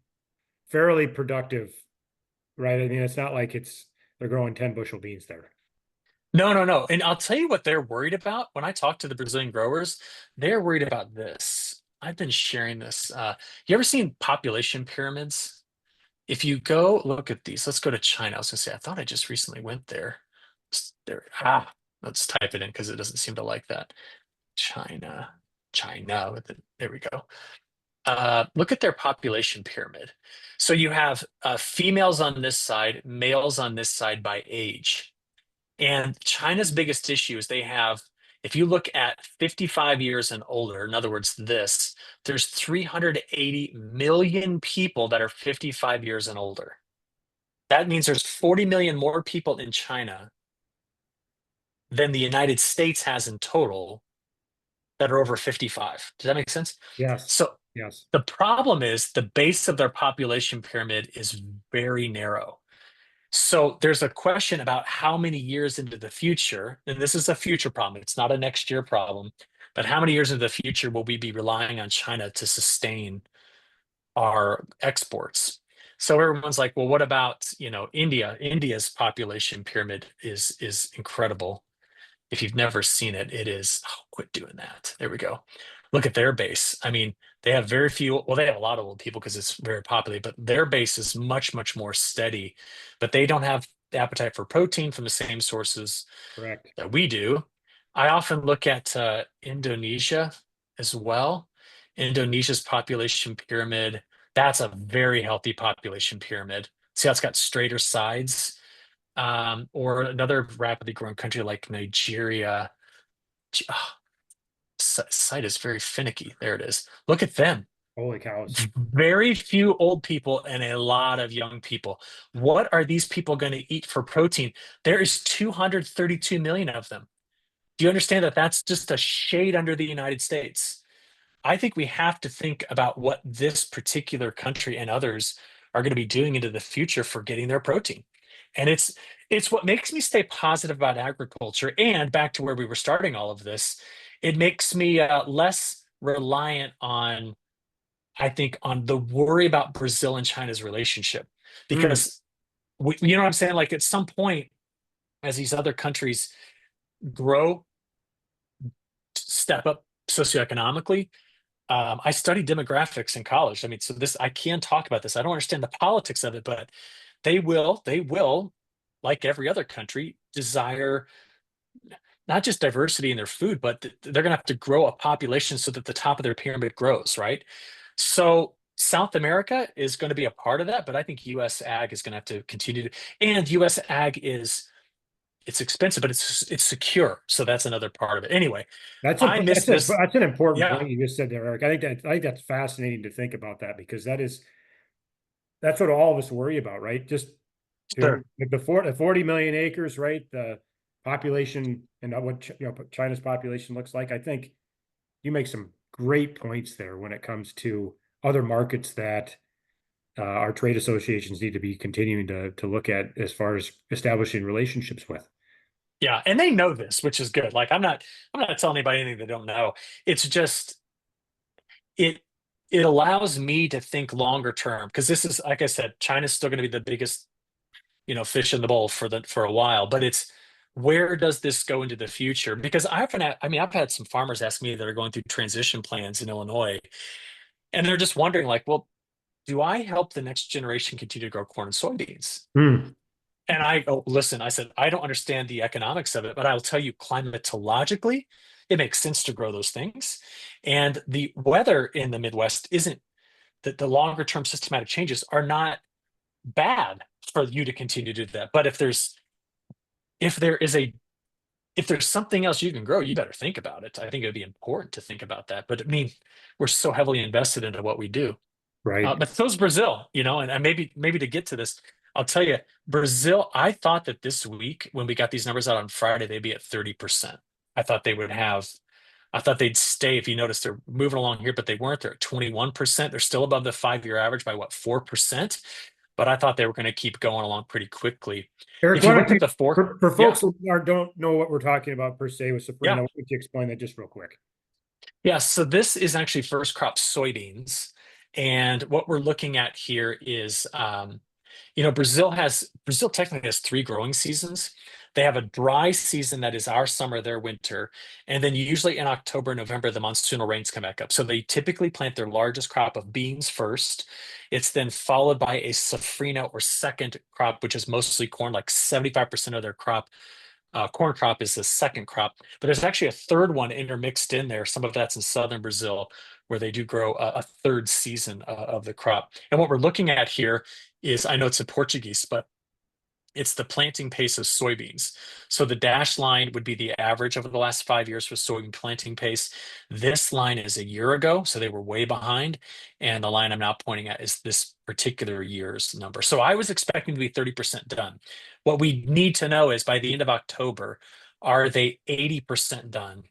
fairly productive, right? I mean, it's not like they're growing 10 bushel beans there. no, no, no. And I'll tell you what they're worried about. When I talk to the Brazilian growers, they're worried about this. I've been sharing this. You ever seen population pyramids? If you go look at these, let's go to China. I was gonna say, I thought I just recently went there. There, let's type it in because it doesn't seem to like that. China, China. There we go. Look at their population pyramid. So you have females on this side, males on this side by age. And China's biggest issue is if you look at 55 years and older, in other words, there's 380 million people that are 55 years and older. That means there's 40 million more people in China than the United States has in total that are over 55. Does that make sense? Yes. So Yes. the problem is the base of their population pyramid is very narrow. So there's a question about how many years into the future, and this is a future problem, it's not a next year problem, but how many years into the future will we be relying on China to sustain our exports? So everyone's like, well, what about, India? India's population pyramid is incredible. If you've never seen it, it is, oh, quit doing that. There we go. Look at their base. I mean, they have very few, well, they have a lot of old people because it's very popular, but their base is much, much more steady. But they don't have the appetite for protein from the same sources Correct. that we do. I often look at Indonesia as well. Indonesia's population pyramid, that's a very healthy population pyramid. See how it's got straighter sides? Or another rapidly growing country like Nigeria. Oh, site is very finicky. There it is. Look at them. Holy cows. Very few old people and a lot of young people. What are these people going to eat for protein? There is 232 million of them. Do you understand that that's just a shade under the United States? I think we have to think about what this particular country and others are going to be doing into the future for getting their protein. And it's what makes me stay positive about agriculture. And back to where we were starting all of this, it makes me less reliant on, I think, on the worry about Brazil and China's relationship. Mm, Because you know what I'm saying? Like at some point, as these other countries grow, step up socioeconomically. I studied demographics in college. I mean, so this I can talk about this. I don't understand the politics of it, but they will, like every other country, desire not just diversity in their food, but they're going to have to grow a population so that the top of their pyramid grows, right? So South America is going to be a part of that, but I think U.S. ag is going to have to continue to, and U.S. ag is it's expensive, but it's secure. So that's another part of it. Anyway, I miss this. that's an important Yeah, point you just said there, Eric. I think that's fascinating to think about that because that's what all of us worry about, right? Just sure. like the 40 million acres, right? The population and what China's population looks like. I think you make some great points there when it comes to other markets that our trade associations need to be continuing to look at as far as establishing relationships with. Yeah, and they know this, which is good. Like I'm not telling anybody anything they don't know. It's just it it allows me to think longer term because this is like I said, China's still going to be the biggest, fish in the bowl for a while, but it's where does this go into the future? Because I've had some farmers ask me that are going through transition plans in Illinois, and they're just wondering like, well, do I help the next generation continue to grow corn and soybeans? Hmm. And listen, I said, I don't understand the economics of it, but I'll tell you climatologically, it makes sense to grow those things. And the weather in the Midwest isn't that the longer term systematic changes are not bad for you to continue to do that. But if there is a if there's something else you can grow, you better think about it. I think it would be important to think about that. But I mean, we're so heavily invested into what we do. Right. But so's Brazil, and maybe to get to this, I'll tell you, Brazil. I thought that this week, when we got these numbers out on Friday, they'd be at 30%. I thought they would have. I thought they'd stay. If you notice, they're moving along here, but they weren't. They're at 21%. They're still above the 5-year average by what 4%. But I thought they were going to keep going along pretty quickly. Eric, If you why don't look you, at the four, for yeah, folks who don't know what we're talking about per se with Safrina, yeah. why don't you explain that just real quick? Yeah, so this is actually first crop soybeans. And what we're looking at here is, Brazil technically has 3 growing seasons. They have a dry season that is our summer, their winter. And then usually in October, November, the monsoonal rains come back up. So they typically plant their largest crop of beans first. It's then followed by a safrina or second crop, which is mostly corn, like 75% of their crop corn crop is the second crop, but there's actually a third one intermixed in there. Some of that's in southern Brazil, where they do grow a third season of the crop. And what we're looking at here is, I know it's in Portuguese, but it's the planting pace of soybeans. So the dashed line would be the average over the last 5 years for soybean planting pace. This line is a year ago, so they were way behind. And the line I'm now pointing at is this particular year's number. So I was expecting to be 30% done. What we need to know is by the end of October, are they 80% done?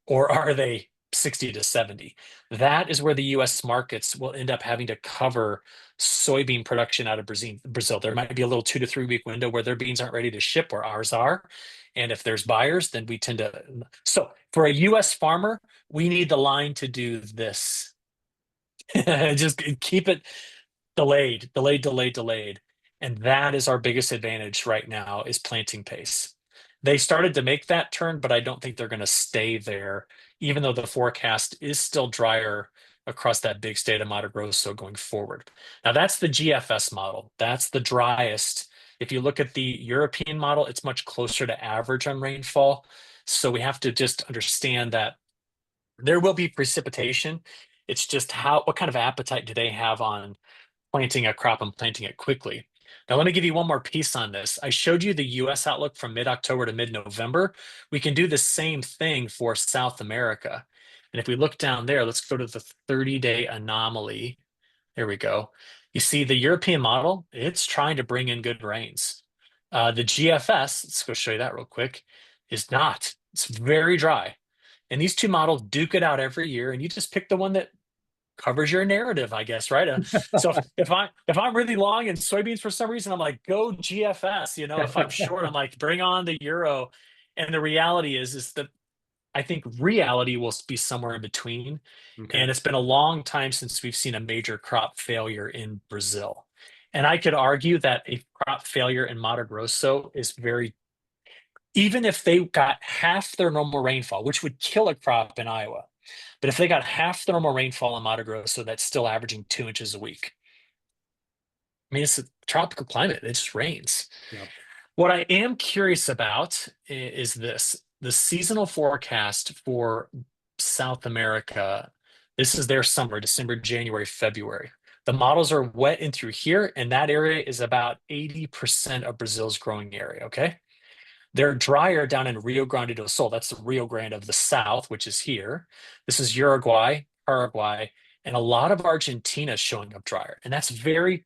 Or are they 60 to 70? That is where the US markets will end up having to cover soybean production out of Brazil. There might be a little 2 to 3 week window where their beans aren't ready to ship where ours are. And if there's buyers, then we tend to. So for a US farmer, we need the line to do this. Just keep it delayed, delayed, delayed, delayed. And that is our biggest advantage right now is planting pace. They started to make that turn, but I don't think they're going to stay there even though the forecast is still drier across that big state of Mato Grosso going forward. Now, that's the GFS model. That's the driest. If you look at the European model, it's much closer to average on rainfall. So we have to just understand that there will be precipitation. It's just what kind of appetite do they have on planting a crop and planting it quickly? Now, let me give you one more piece on this. I showed you the US outlook from mid-October to mid-November. We can do the same thing for South America. And if we look down there, let's go to the 30-day anomaly. There we go. You see the European model, it's trying to bring in good rains. The GFS, let's go show you that real quick, is not. It's very dry. And these two models duke it out every year, and you just pick the one that covers your narrative, I guess, right? So if I'm really long in soybeans for some reason, I'm like, go GFS. If I'm short, I'm like, bring on the euro. And the reality is that I think reality will be somewhere in between. Okay. And it's been a long time since we've seen a major crop failure in Brazil. And I could argue that a crop failure in Mato Grosso is even if they got half their normal rainfall, which would kill a crop in Iowa, but if they got half the normal rainfall in Mato Grosso, that's still averaging 2 inches a week. I mean, it's a tropical climate. It just rains. Yep. What I am curious about is this. The seasonal forecast for South America, this is their summer, December, January, February. The models are wet in through here, and that area is about 80% of Brazil's growing area, okay? They're drier down in Rio Grande do Sul. That's the Rio Grande of the South, which is here. This is Uruguay, Paraguay, and a lot of Argentina showing up drier. And that's very,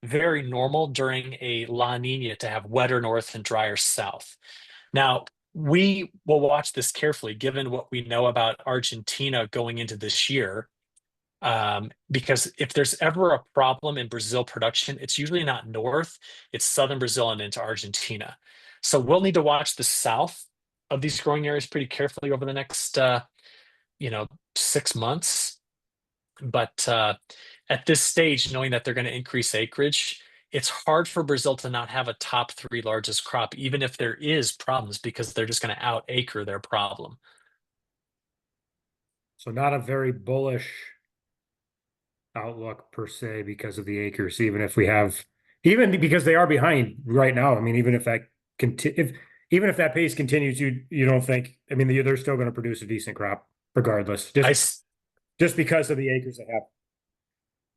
very normal during a La Nina to have wetter north and drier south. Now, we will watch this carefully, given what we know about Argentina going into this year. Because if there's ever a problem in Brazil production, it's usually not north, it's southern Brazil and into Argentina. So we'll need to watch the south of these growing areas pretty carefully over the next, 6 months. But at this stage, knowing that they're going to increase acreage, it's hard for Brazil to not have a top three largest crop, even if there is problems, because they're just going to out acre their problem. So not a very bullish outlook per se because of the acres, even because they are behind right now. I mean, even if that pace continues, you don't think, I mean, they're still going to produce a decent crop regardless, I just because of the acres they have.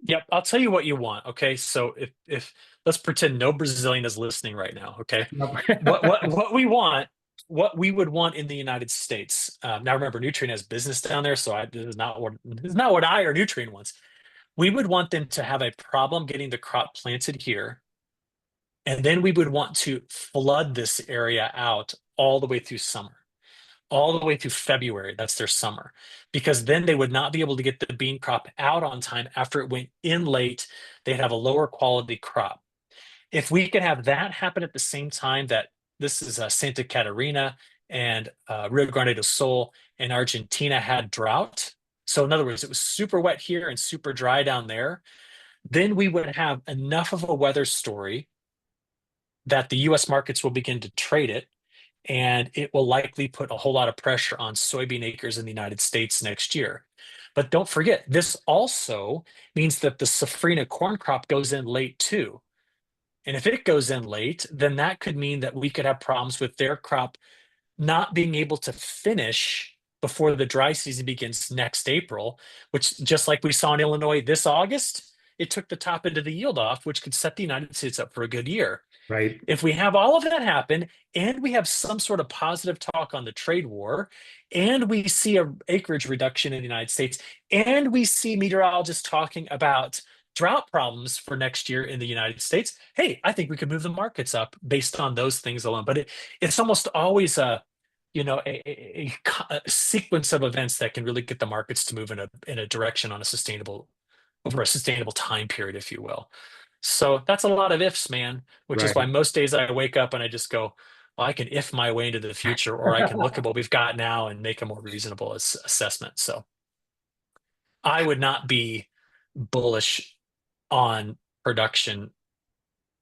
Yep, I'll tell you what you want. Okay, so if let's pretend no Brazilian is listening right now. Okay, what we want, what we would want in the United States. Now remember, Nutrien has business down there, so this is not what I or Nutrien wants. We would want them to have a problem getting the crop planted here, and then we would want to flood this area out all the way through summer, all the way through February. That's their summer, because then they would not be able to get the bean crop out on time after it went in late. They'd have a lower quality crop. If we could have that happen at the same time that this is Santa Catarina and Rio Grande do Sul and Argentina had drought. So in other words, it was super wet here and super dry down there. Then we would have enough of a weather story that the US markets will begin to trade it, and it will likely put a whole lot of pressure on soybean acres in the United States next year. But don't forget, this also means that the safrinha corn crop goes in late too. And if it goes in late, then that could mean that we could have problems with their crop not being able to finish before the dry season begins next April, which, just like we saw in Illinois this August, it took the top end of the yield off, which could set the United States up for a good year. Right. If we have all of that happen, and we have some sort of positive talk on the trade war, and we see a acreage reduction in the United States, and we see meteorologists talking about drought problems for next year in the United States, hey, I think we could move the markets up based on those things alone. But it's almost always a sequence of events that can really get the markets to move in a direction on over a sustainable time period, if you will. So that's a lot of ifs, man, which is why Right. most days I wake up and I just go, well, I can if my way into the future, or I can look at what we've got now and make a more reasonable assessment. So I would not be bullish on production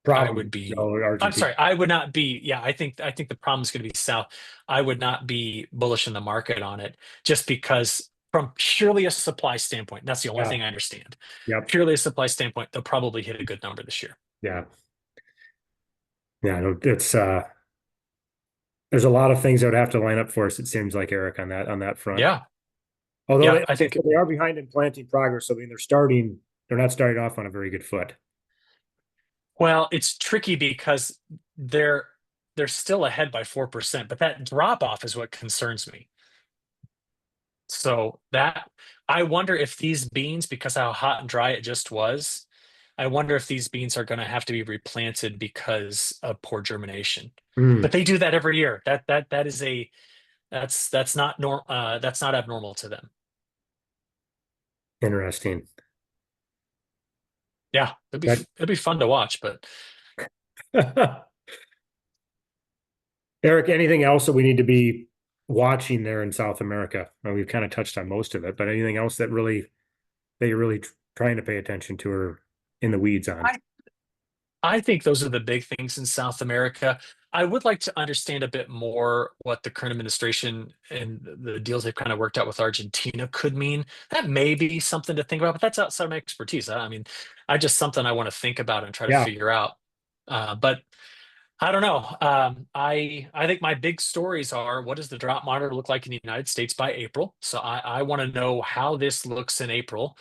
I Probably would be. so, I'm Argentina. sorry, I would not be. Yeah, I think the problem is going to be south. I would not be bullish in the market on it just because from purely a supply standpoint, that's the only Yeah. thing I understand. Yep. Purely a supply standpoint, they'll probably hit a good number this year. Yeah. Yeah. No, it's there's a lot of things that would have to line up for us, it seems like, Eric, on that front. Yeah, Although yeah, they, I think. they are behind in planting progress. So I mean they're not starting off on a very good foot. Well, it's tricky because they're they're still ahead by 4%, but that drop off is what concerns me. So that I wonder if these beans, because how hot and dry it just was, I wonder if these beans are going to have to be replanted because of poor germination. Hmm. But they do that every year. That is a that's not abnormal to them. Interesting. Yeah, That it'd be fun to watch, but Eric, anything else that we need to be watching there in South America? Well, we've kind of touched on most of it, but anything else that you're really trying to pay attention to or in the weeds on? I I think those are the big things in South America. I would like to understand a bit more what the current administration and the deals they've kind of worked out with Argentina could mean. That may be something to think about, but that's outside my expertise. I mean, I just something I want to think about and try to Yeah. figure out. But I don't know. I think my big stories are what does the drought monitor look like in the United States by April? So I want to know how this looks in April.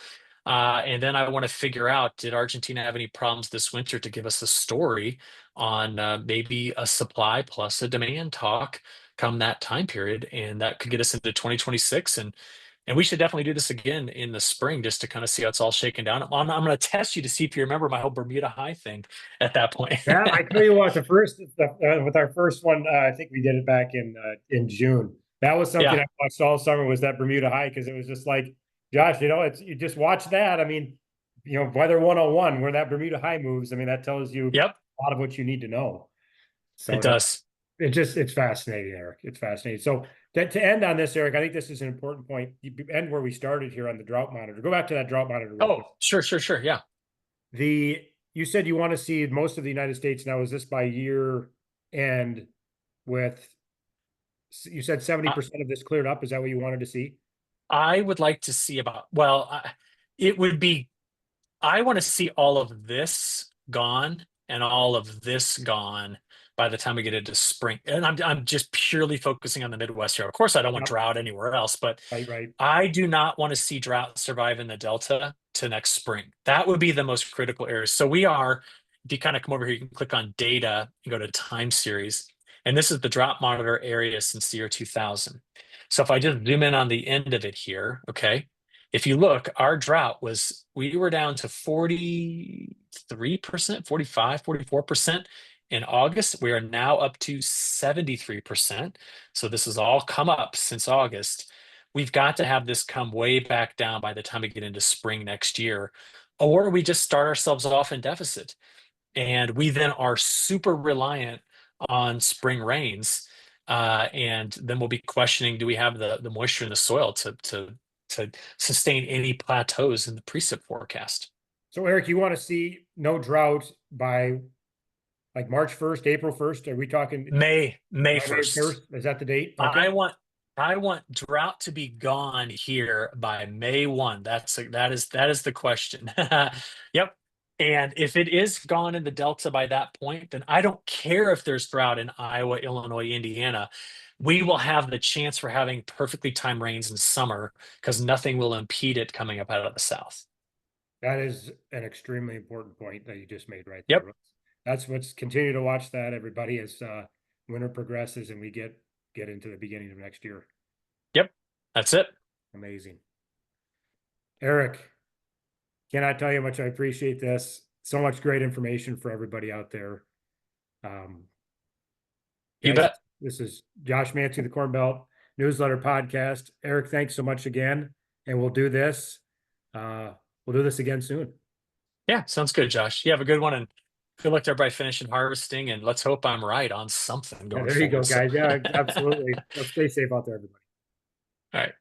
And then I want to figure out, did Argentina have any problems this winter to give us a story on maybe a supply plus a demand talk come that time period, and that could get us into 2026. And we should definitely do this again in the spring just to kind of see how it's all shaken down. I'm going to test you to see if you remember my whole Bermuda High thing at that point. Yeah, I tell you what, with our first one, I think we did it back in June. That was something Yeah. I watched all summer was that Bermuda High because it was just like, Josh, it's you just watch that. I mean, weather 101 where that Bermuda High moves. I mean, that tells you Yep. a lot of what you need to know. It So no, does. it's fascinating, Eric. It's fascinating. So to end on this, Eric, I think this is an important point. You end where we started here on the drought monitor. Go back to that drought monitor real Oh, quick. sure. Yeah. The you said you want to see most of the United States now. Is this by year end with you said I, 70% of this cleared up? Is that what you wanted to see? I would like to see about, well, it would be, I want to see all of this gone and all of this gone by the time we get into spring. And I'm just purely focusing on the Midwest here. Of course, I don't want Yep. drought anywhere else, but Right, right. I do not want to see drought survive in the Delta to next spring. That would be the most critical areas. So we are, if you kind of come over here, you can click on data and go to time series. And this is the drought monitor area since the year 2000. So if I just zoom in on the end of it here, okay, if you look, our drought was, we were down to 43%, 45, 44% in August. We are now up to 73%. So this has all come up since August. We've got to have this come way back down by the time we get into spring next year, or we just start ourselves off in deficit. And we then are super reliant on spring rains. And then we'll be questioning, do we have the moisture in the soil to sustain any plateaus in the precip forecast? So Eric, you want to see no drought by like March 1st, April 1st? Are we talking May by May 1st. 1st? Is that the date? I Okay. want I want drought to be gone here by May 1. That is the question. Yep. And if it is gone in the Delta by that point, then I don't care if there's drought in Iowa, Illinois, Indiana. We will have the chance for having perfectly timed rains in summer because nothing will impede it coming up out of the south. That is an extremely important point that you just made right there. Yep. That's what's continue to watch that everybody as winter progresses and we get into the beginning of next year. Yep. That's it. Amazing. Eric, cannot tell you how much I appreciate this. So much great information for everybody out there. You Guys, bet. this is Josh Mancy, the Corn Belt Newsletter Podcast. Eric, thanks so much again. And we'll do this. We'll do this again soon. Yeah, sounds good, Josh. You have a good one, and good luck to everybody finishing harvesting. And let's hope I'm right on something Yeah, going there you go, forward. So, guys. Yeah, all absolutely. Let's stay safe out there, everybody. right.